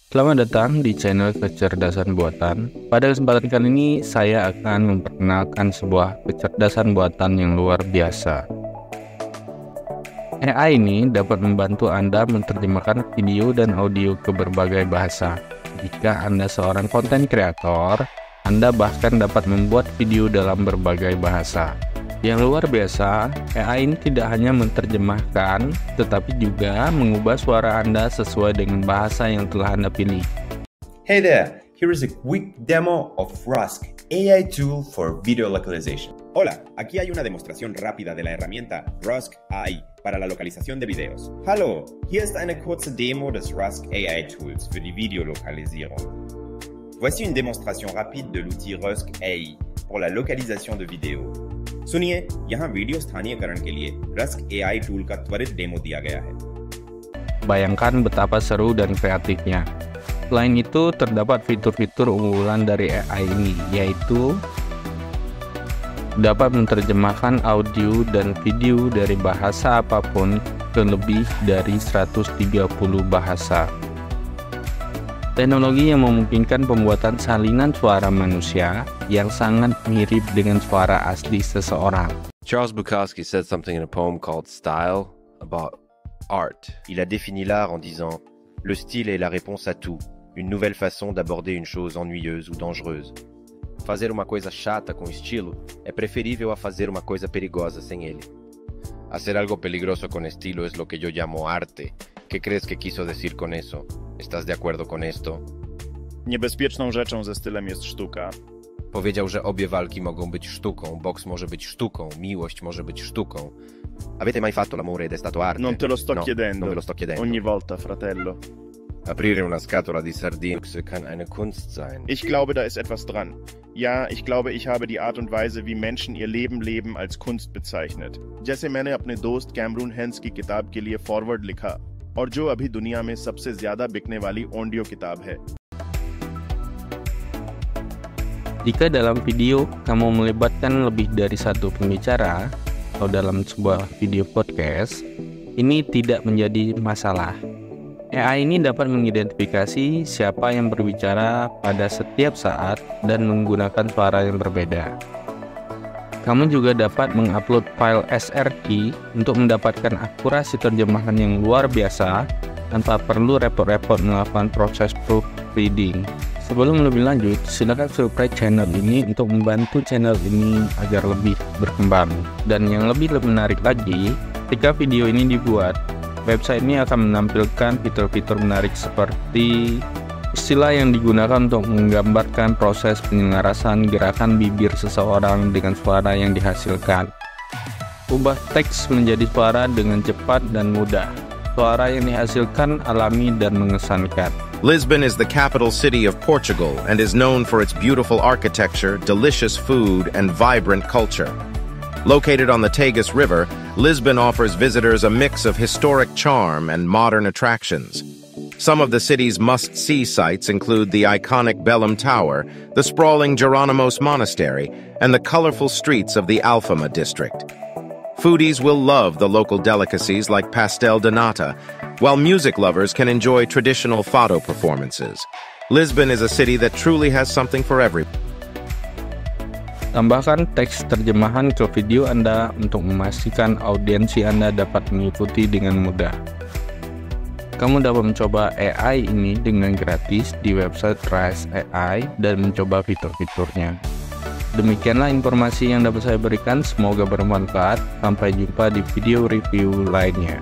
Selamat datang di channel Kecerdasan Buatan. Pada kesempatan kali ini saya akan memperkenalkan sebuah kecerdasan buatan yang luar biasa. AI ini dapat membantu Anda menerjemahkan video dan audio ke berbagai bahasa. Jika Anda seorang konten kreator, Anda bahkan dapat membuat video dalam berbagai bahasa. Yang luar biasa, AI ini tidak hanya menerjemahkan, tetapi juga mengubah suara Anda sesuai dengan bahasa yang telah Anda pilih. Hey there, here is a quick demo of Rusk, AI tool for video localization. Hola, aquí hay una demostración rápida de la herramienta Rusk AI para la localización de videos. Hallo, hier ist eine kurze Demo des Rusk AI Tools für die Videolokalisierung. Voici une démonstration rapide de l'outil Rusk AI pour la localisation de vidéos. सुनिए, यहाँ वीडियो स्थानीयकरण के लिए rusk AI tool का त्वरित डेमो दिया गया है. Bayangkan betapa seru dan kreatifnya. Selain itu, terdapat fitur-fitur unggulan dari AI ini, yaitu dapat menerjemahkan audio dan video dari bahasa apapun ke lebih dari 130 bahasa. Teknologi yang memungkinkan pembuatan salinan suara manusia yang sangat mirip dengan suara asli seseorang. Charles Bukowski said something in a poem called Style about art. Il a défini l'art en disant « Le style est la réponse à tout, une nouvelle façon d'aborder une chose ennuyeuse ou dangereuse. Fazer uma coisa chata com estilo é preferível a fazer uma coisa perigosa sem ele. Hacer algo peligroso con estilo es lo que yo llamo arte. ¿Qué crees que quiso decir con eso? ¿Estás de acuerdo con esto? Niebezpieczną rzeczą ze stylem jest sztuka. Powiedział, że obie walki mogą być sztuką, boks może być sztuką, miłość może być sztuką. Avete mai fatto l'amore ed è stato arte? Non te lo sto No, chiedendo. non ve lo sto chiedendo. Ogni volta, fratello. Aprire una scatola di sardine kann eine Kunst sein. Ich glaube, da ist etwas dran. Ja, ich glaube, ich habe die Art und Weise, wie Menschen ihr Leben leben, als Kunst bezeichnet. जैसे मैंने अपने दोस्त Cameroon hence की किताब के लिए फॉरवर्ड लिखा, और जो अभी दुनिया में सबसे ज्यादा बिकने वाली ऑडियो किताब है. Jika dalam video kamu melibatkan lebih dari satu pembicara, atau dalam sebuah video podcast, ini tidak menjadi masalah. AI ini dapat mengidentifikasi siapa yang berbicara pada setiap saat dan menggunakan suara yang berbeda. Kamu juga dapat mengupload file SRT untuk mendapatkan akurasi terjemahan yang luar biasa tanpa perlu repot-repot melakukan proses proofreading. Sebelum lebih lanjut, silakan subscribe channel ini untuk membantu channel ini agar lebih berkembang. Dan yang lebih menarik lagi, ketika video ini dibuat, website ini akan menampilkan fitur-fitur menarik seperti istilah yang digunakan untuk menggambarkan proses penyelarasan gerakan bibir seseorang dengan suara yang dihasilkan. Ubah teks menjadi suara dengan cepat dan mudah. Suara yang dihasilkan alami dan mengesankan. Lisbon is the capital city of Portugal and is known for its beautiful architecture, delicious food, and vibrant culture. Located on the Tagus River, Lisbon offers visitors a mix of historic charm and modern attractions. Some of the city's must-see sites include the iconic Belém Tower, the sprawling Geronimos Monastery, and the colorful streets of the Alfama district. Foodies will love the local delicacies like pastel de nata, while music lovers can enjoy traditional fado performances. Lisbon is a city that truly has something for everyone. Tambahkan teks terjemahan ke video Anda untuk memastikan audiensi Anda dapat mengikuti dengan mudah. Kamu dapat mencoba AI ini dengan gratis di website Rusk AI dan mencoba fitur-fiturnya. Demikianlah informasi yang dapat saya berikan, semoga bermanfaat. Sampai jumpa di video review lainnya.